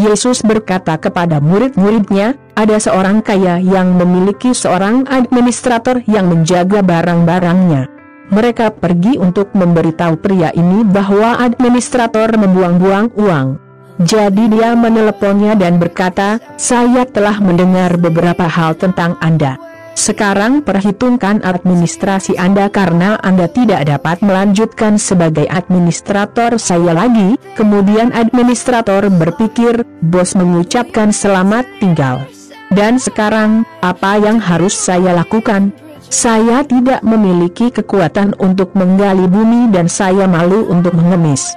Yesus berkata kepada murid-muridnya, ada seorang kaya yang memiliki seorang administrator yang menjaga barang-barangnya. Mereka pergi untuk memberitahu pria ini bahwa administrator membuang-buang uang. Jadi dia meneleponnya dan berkata, saya telah mendengar beberapa hal tentang Anda. Sekarang perhitungkan administrasi Anda karena Anda tidak dapat melanjutkan sebagai administrator saya lagi. Kemudian administrator berpikir, bos mengucapkan selamat tinggal. Dan sekarang, apa yang harus saya lakukan? Saya tidak memiliki kekuatan untuk menggali bumi dan saya malu untuk mengemis.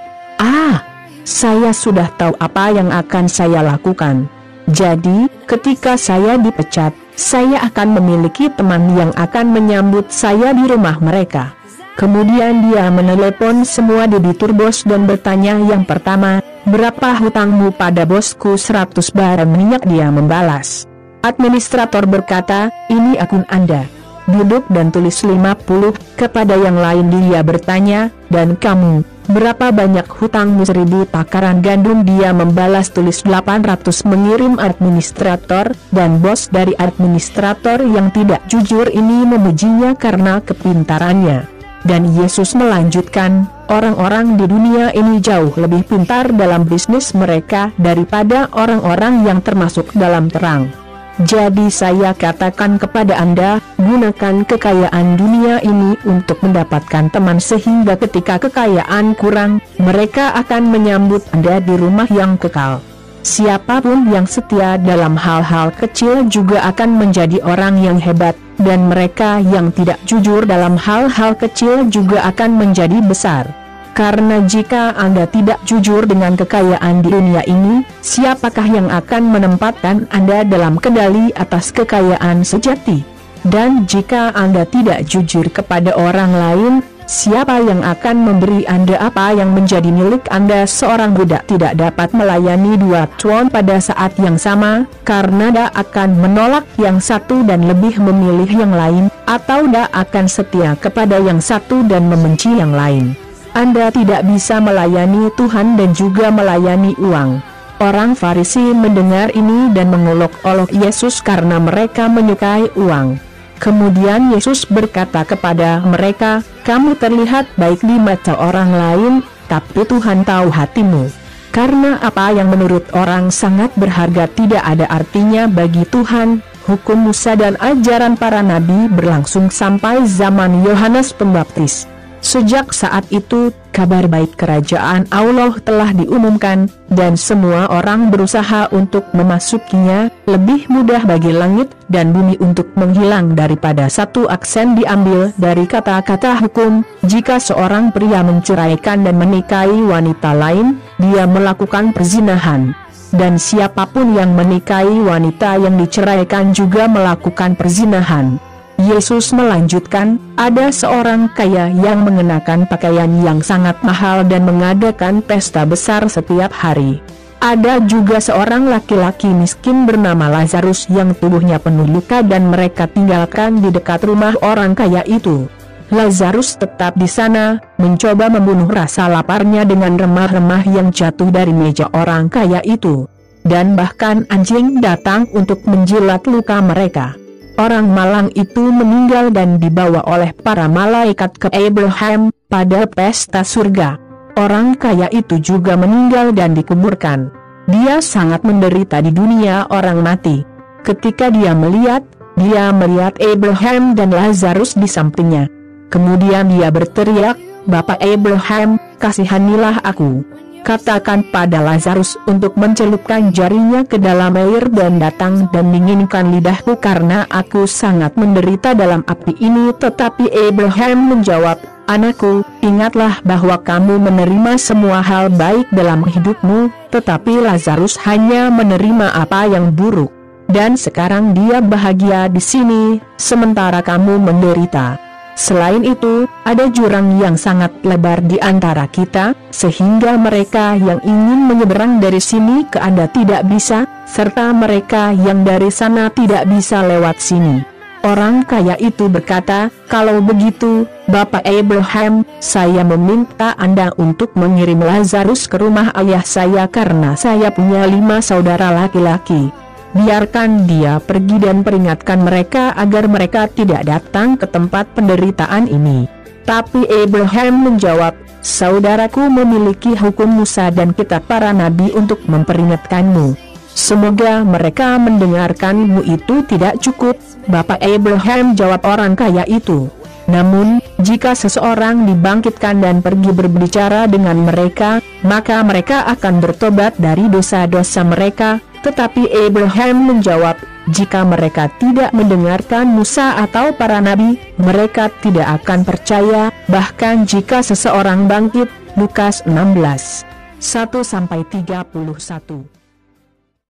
Saya sudah tahu apa yang akan saya lakukan. Jadi, ketika saya dipecat, saya akan memiliki teman yang akan menyambut saya di rumah mereka. Kemudian dia menelepon semua debitur bos dan bertanya yang pertama, berapa hutangmu pada bosku? 100 bara minyak. Dia membalas. Administrator berkata, ini akun Anda. Duduk dan tulis 50. Kepada yang lain dia bertanya, dan kamu, berapa banyak hutangmu? 1000 takaran gandum. Dia membalas tulis 800. Mengirim administrator, dan bos dari administrator yang tidak jujur ini memujinya karena kepintarannya. Dan Yesus melanjutkan, orang-orang di dunia ini jauh lebih pintar dalam bisnis mereka daripada orang-orang yang termasuk dalam terang. Jadi saya katakan kepada Anda, gunakan kekayaan dunia ini untuk mendapatkan teman sehingga ketika kekayaan kurang, mereka akan menyambut Anda di rumah yang kekal. Siapapun yang setia dalam hal-hal kecil juga akan menjadi orang yang hebat, dan mereka yang tidak jujur dalam hal-hal kecil juga akan menjadi besar. Karena jika Anda tidak jujur dengan kekayaan di dunia ini, siapakah yang akan menempatkan Anda dalam kendali atas kekayaan sejati? Dan jika Anda tidak jujur kepada orang lain, siapa yang akan memberi Anda apa yang menjadi milik Anda? Seorang budak tidak dapat melayani dua tuan pada saat yang sama, karena dia akan menolak yang satu dan lebih memilih yang lain, atau dia akan setia kepada yang satu dan membenci yang lain. Anda tidak bisa melayani Tuhan dan juga melayani uang. Orang Farisi mendengar ini dan mengolok-olok Yesus karena mereka menyukai uang. Kemudian Yesus berkata kepada mereka, kamu terlihat baik di mata orang lain, tapi Tuhan tahu hatimu. Karena apa yang menurut orang sangat berharga tidak ada artinya bagi Tuhan. Hukum Musa dan ajaran para nabi berlangsung sampai zaman Yohanes Pembaptis. Sejak saat itu, kabar baik kerajaan Allah telah diumumkan, dan semua orang berusaha untuk memasukinya. Lebih mudah bagi langit dan bumi untuk menghilang daripada satu aksen diambil dari kata-kata hukum. Jika seorang pria menceraikan dan menikahi wanita lain, dia melakukan perzinahan. Dan siapapun yang menikahi wanita yang diceraikan juga melakukan perzinahan. Yesus melanjutkan, ada seorang kaya yang mengenakan pakaian yang sangat mahal dan mengadakan pesta besar setiap hari. Ada juga seorang laki-laki miskin bernama Lazarus yang tubuhnya penuh luka dan mereka tinggalkan di dekat rumah orang kaya itu. Lazarus tetap di sana, mencoba membunuh rasa laparnya dengan remah-remah yang jatuh dari meja orang kaya itu. Dan bahkan anjing datang untuk menjilat luka mereka. Orang malang itu meninggal dan dibawa oleh para malaikat ke Abraham pada pesta surga. Orang kaya itu juga meninggal dan dikuburkan. Dia sangat menderita di dunia orang mati. Ketika dia melihat Abraham dan Lazarus di sampingnya. Kemudian dia berteriak, Bapak Abraham, kasihanilah aku. Katakan pada Lazarus untuk mencelupkan jarinya ke dalam air dan datang dan dinginkan lidahku karena aku sangat menderita dalam api ini. Tetapi Abraham menjawab, anakku, ingatlah bahwa kamu menerima semua hal baik dalam hidupmu, tetapi Lazarus hanya menerima apa yang buruk. Dan sekarang dia bahagia di sini, sementara kamu menderita. Selain itu, ada jurang yang sangat lebar di antara kita, sehingga mereka yang ingin menyeberang dari sini ke Anda tidak bisa, serta mereka yang dari sana tidak bisa lewat sini. Orang kaya itu berkata, "Kalau begitu, Bapak Abraham, saya meminta Anda untuk mengirim Lazarus ke rumah ayah saya karena saya punya 5 saudara laki-laki. Biarkan dia pergi dan peringatkan mereka agar mereka tidak datang ke tempat penderitaan ini." Tapi Abraham menjawab, "Saudaraku memiliki hukum Musa dan kitab para nabi untuk memperingatkanmu. Semoga mereka mendengarkanmu itu tidak cukup." Bapak Abraham, jawab orang kaya itu. "Namun, jika seseorang dibangkitkan dan pergi berbicara dengan mereka, maka mereka akan bertobat dari dosa-dosa mereka." Tetapi Abraham menjawab, "Jika mereka tidak mendengarkan Musa atau para nabi, mereka tidak akan percaya, bahkan jika seseorang bangkit." Lukas 16:1-31.